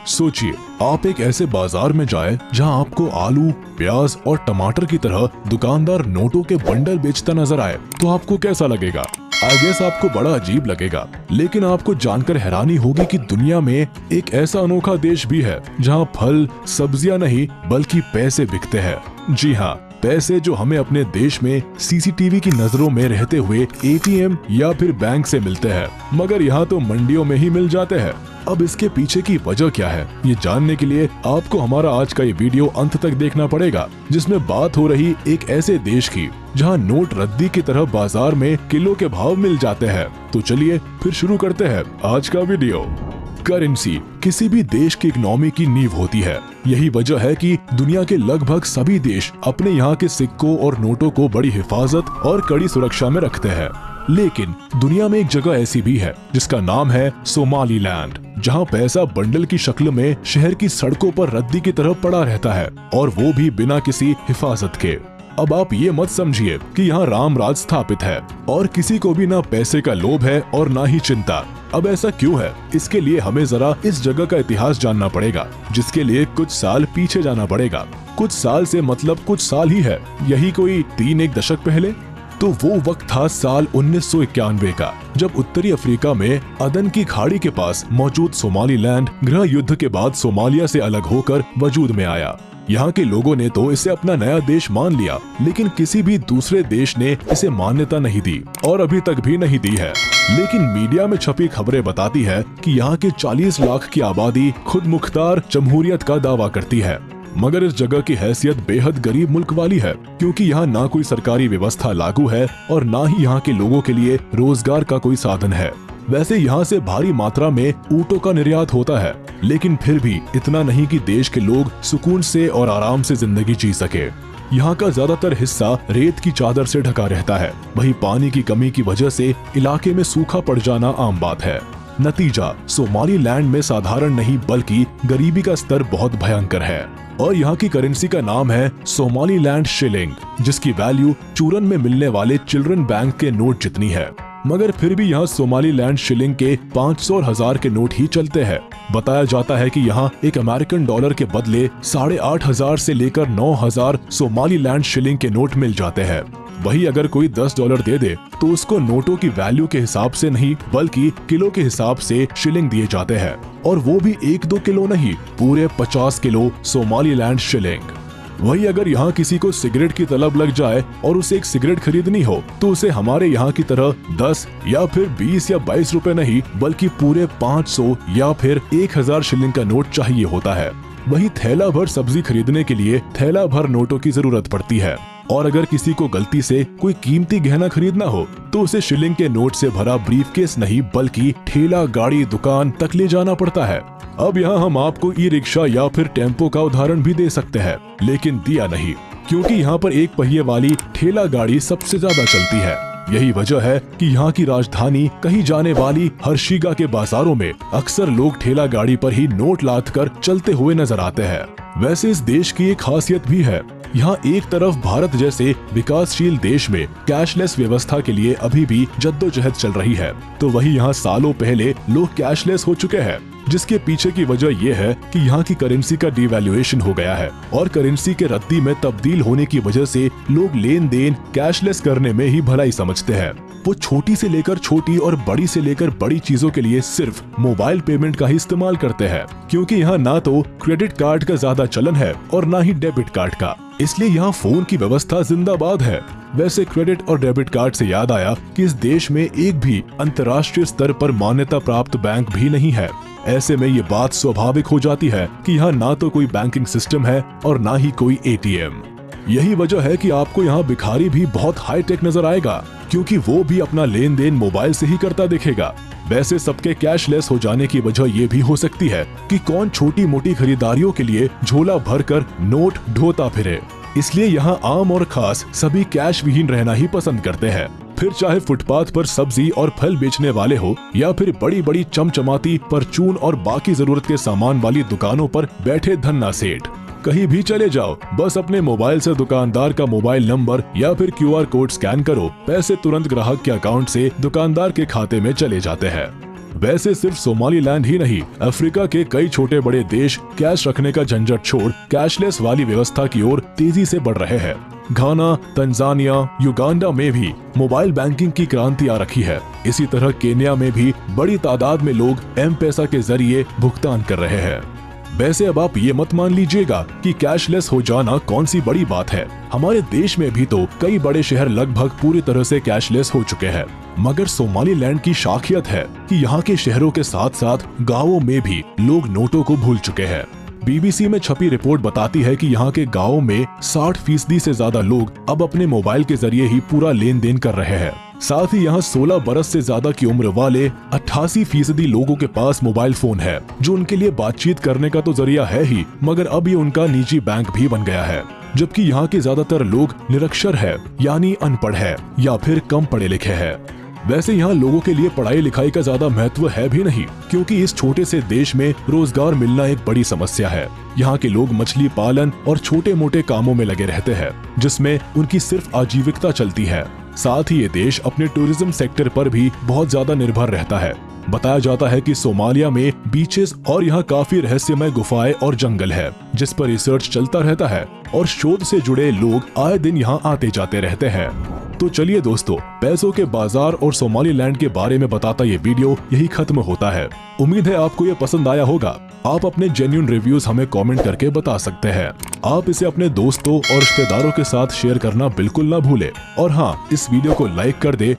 सोचिए, आप एक ऐसे बाजार में जाएं जहां आपको आलू, प्याज और टमाटर की तरह दुकानदार नोटों के बंडल बेचता नजर आए, तो आपको कैसा लगेगा? आई गेस आपको बड़ा अजीब लगेगा। लेकिन आपको जानकर हैरानी होगी कि दुनिया में एक ऐसा अनोखा देश भी है जहां फल, सब्जियां नहीं बल्कि पैसे बिकते हैं। जी हाँ, पैसे जो हमें अपने देश में सीसीटीवी की नजरों में रहते हुए एटीएम या फिर बैंक से मिलते हैं, मगर यहाँ तो मंडियों में ही मिल जाते हैं। अब इसके पीछे की वजह क्या है, ये जानने के लिए आपको हमारा आज का ये वीडियो अंत तक देखना पड़ेगा, जिसमें बात हो रही एक ऐसे देश की जहां नोट रद्दी की तरह बाजार में किलो के भाव मिल जाते हैं। तो चलिए फिर शुरू करते हैं आज का वीडियो। करेंसी किसी भी देश की इकोनॉमी की नींव होती है। यही वजह है कि दुनिया के लगभग सभी देश अपने यहाँ के सिक्कों और नोटों को बड़ी हिफाजत और कड़ी सुरक्षा में रखते हैं। लेकिन दुनिया में एक जगह ऐसी भी है जिसका नाम है सोमालीलैंड, जहाँ पैसा बंडल की शक्ल में शहर की सड़कों पर रद्दी की तरह पड़ा रहता है, और वो भी बिना किसी हिफाजत के। अब आप ये मत समझिए कि यहाँ राम राज स्थापित है और किसी को भी ना पैसे का लोभ है और ना ही चिंता। अब ऐसा क्यों है, इसके लिए हमें जरा इस जगह का इतिहास जानना पड़ेगा, जिसके लिए कुछ साल पीछे जाना पड़ेगा। कुछ साल से मतलब कुछ साल ही है, यही कोई 3-1 दशक पहले। तो वो वक्त था साल 1991 का, जब उत्तरी अफ्रीका में अदन की खाड़ी के पास मौजूद सोमालीलैंड गृह युद्ध के बाद सोमालिया से अलग होकर वजूद में आया। यहाँ के लोगों ने तो इसे अपना नया देश मान लिया, लेकिन किसी भी दूसरे देश ने इसे मान्यता नहीं दी और अभी तक भी नहीं दी है। लेकिन मीडिया में छपी खबरें बताती है कि यहाँ के 40 लाख की आबादी खुद मुख्तार जमहूरियत का दावा करती है, मगर इस जगह की हैसियत बेहद गरीब मुल्क वाली है, क्योंकि यहाँ ना कोई सरकारी व्यवस्था लागू है और ना ही यहाँ के लोगों के लिए रोजगार का कोई साधन है। वैसे यहाँ से भारी मात्रा में ऊँटों का निर्यात होता है, लेकिन फिर भी इतना नहीं कि देश के लोग सुकून से और आराम से जिंदगी जी सके। यहाँ का ज्यादातर हिस्सा रेत की चादर से ढका रहता है। वहीं पानी की कमी की वजह से इलाके में सूखा पड़ जाना आम बात है। नतीजा, सोमालीलैंड में साधारण नहीं बल्कि गरीबी का स्तर बहुत भयंकर है, और यहाँ की करेंसी का नाम है सोमालीलैंड शिलिंग, जिसकी वैल्यू चूरन में मिलने वाले चिल्ड्रन बैंक के नोट जितनी है। मगर फिर भी यहाँ सोमालीलैंड शिलिंग के 500 और 1000 के नोट ही चलते हैं। बताया जाता है कि यहाँ एक अमेरिकन डॉलर के बदले 8500 से लेकर 9000 सोमालीलैंड शिलिंग के नोट मिल जाते हैं। वही अगर कोई $10 दे दे तो उसको नोटों की वैल्यू के हिसाब से नहीं बल्कि किलो के हिसाब से शिलिंग दिए जाते हैं, और वो भी 1-2 किलो नहीं, पूरे 50 किलो सोमालीलैंड शिलिंग। वही अगर यहाँ किसी को सिगरेट की तलब लग जाए और उसे एक सिगरेट खरीदनी हो तो उसे हमारे यहाँ की तरह 10 या फिर 20 या 22 रुपए नहीं बल्कि पूरे 500 या फिर 1000 शिलिंग का नोट चाहिए होता है। वही थैला भर सब्जी खरीदने के लिए थैला भर नोटों की जरूरत पड़ती है, और अगर किसी को गलती से कोई कीमती गहना खरीदना हो तो उसे शिलिंग के नोट से भरा ब्रीफकेस नहीं बल्कि ठेला गाड़ी दुकान तक ले जाना पड़ता है। अब यहाँ हम आपको ई रिक्शा या फिर टेम्पो का उदाहरण भी दे सकते हैं, लेकिन दिया नहीं, क्योंकि यहाँ पर एक पहिए वाली ठेला गाड़ी सबसे ज्यादा चलती है। यही वजह है कि यहाँ की राजधानी कही जाने वाली हर्षिगा के बाजारों में अक्सर लोग ठेला गाड़ी पर ही नोट लाद कर चलते हुए नजर आते हैं। वैसे इस देश की एक खासियत भी है। यहाँ एक तरफ भारत जैसे विकासशील देश में कैशलेस व्यवस्था के लिए अभी भी जद्दोजहद चल रही है, तो वही यहाँ सालों पहले लोग कैशलेस हो चुके हैं, जिसके पीछे की वजह यह है कि यहाँ की करेंसी का डिवैल्यूएशन हो गया है, और करेंसी के रद्दी में तब्दील होने की वजह से लोग लेन देन कैशलेस करने में ही भलाई समझते हैं। वो छोटी से लेकर छोटी और बड़ी से लेकर बड़ी चीजों के लिए सिर्फ मोबाइल पेमेंट का ही इस्तेमाल करते हैं, क्योंकि यहाँ ना तो क्रेडिट कार्ड का ज्यादा चलन है और ना ही डेबिट कार्ड का, इसलिए यहाँ फोन की व्यवस्था जिंदाबाद है। वैसे क्रेडिट और डेबिट कार्ड से याद आया कि इस देश में एक भी अंतर्राष्ट्रीय स्तर पर मान्यता प्राप्त बैंक भी नहीं है। ऐसे में ये बात स्वाभाविक हो जाती है कि यहाँ ना तो कोई बैंकिंग सिस्टम है और ना ही कोई एटीएम। यही वजह है कि आपको यहाँ भिखारी भी बहुत हाई टेक नजर आएगा, क्योंकि वो भी अपना लेन देन मोबाइल से ही करता दिखेगा। वैसे सबके कैशलेस हो जाने की वजह ये भी हो सकती है कि कौन छोटी मोटी खरीदारियों के लिए झोला भरकर नोट ढोता फिरे, इसलिए यहाँ आम और खास सभी कैश विहीन रहना ही पसंद करते हैं। फिर चाहे फुटपाथ पर सब्जी और फल बेचने वाले हो या फिर बड़ी बड़ी चमचमाती परचून और बाकी जरूरत के सामान वाली दुकानों पर बैठे धन्ना सेठ। कहीं भी चले जाओ, बस अपने मोबाइल से दुकानदार का मोबाइल नंबर या फिर QR कोड स्कैन करो, पैसे तुरंत ग्राहक के अकाउंट से दुकानदार के खाते में चले जाते हैं। वैसे सिर्फ सोमालीलैंड ही नहीं, अफ्रीका के कई छोटे बड़े देश कैश रखने का झंझट छोड़ कैशलेस वाली व्यवस्था की ओर तेजी से बढ़ रहे हैं। घाना, तंजानिया, युगांडा में भी मोबाइल बैंकिंग की क्रांति आ रखी है। इसी तरह केन्या में भी बड़ी तादाद में लोग एम-पैसा के जरिए भुगतान कर रहे हैं। वैसे अब आप ये मत मान लीजिएगा कि कैशलेस हो जाना कौन सी बड़ी बात है। हमारे देश में भी तो कई बड़े शहर लगभग पूरी तरह से कैशलेस हो चुके हैं। मगर सोमालीलैंड की खासियत है कि यहाँ के शहरों के साथ साथ गाँवों में भी लोग नोटों को भूल चुके हैं। बीबीसी में छपी रिपोर्ट बताती है कि यहाँ के गाँवों में 60% से ज्यादा लोग अब अपने मोबाइल के जरिए ही पूरा लेन देन कर रहे हैं। साथ ही यहाँ 16 बरस से ज्यादा की उम्र वाले 88% लोगों के पास मोबाइल फोन है, जो उनके लिए बातचीत करने का तो जरिया है ही, मगर अब ये उनका निजी बैंक भी बन गया है। जबकि यहाँ के ज्यादातर लोग निरक्षर है, यानी अनपढ़ है या फिर कम पढ़े लिखे हैं। वैसे यहाँ लोगों के लिए पढ़ाई लिखाई का ज्यादा महत्व है भी नहीं, क्योंकि इस छोटे से देश में रोजगार मिलना एक बड़ी समस्या है। यहाँ के लोग मछली पालन और छोटे मोटे कामों में लगे रहते हैं, जिसमें उनकी सिर्फ आजीविकता चलती है। साथ ही ये देश अपने टूरिज्म सेक्टर पर भी बहुत ज्यादा निर्भर रहता है। बताया जाता है कि सोमालिया में बीचेस और यहाँ काफी रहस्यमय गुफाएं और जंगल है, जिस पर रिसर्च चलता रहता है और शोध से जुड़े लोग आए दिन यहाँ आते जाते रहते हैं। तो चलिए दोस्तों, पैसों के बाजार और सोमालीलैंड के बारे में बताता ये वीडियो यही खत्म होता है। उम्मीद है आपको ये पसंद आया होगा। आप अपने जेन्युइन रिव्यूज हमें कमेंट करके बता सकते हैं। आप इसे अपने दोस्तों और रिश्तेदारों के साथ शेयर करना बिल्कुल ना भूले। और हाँ, इस वीडियो को लाइक कर दे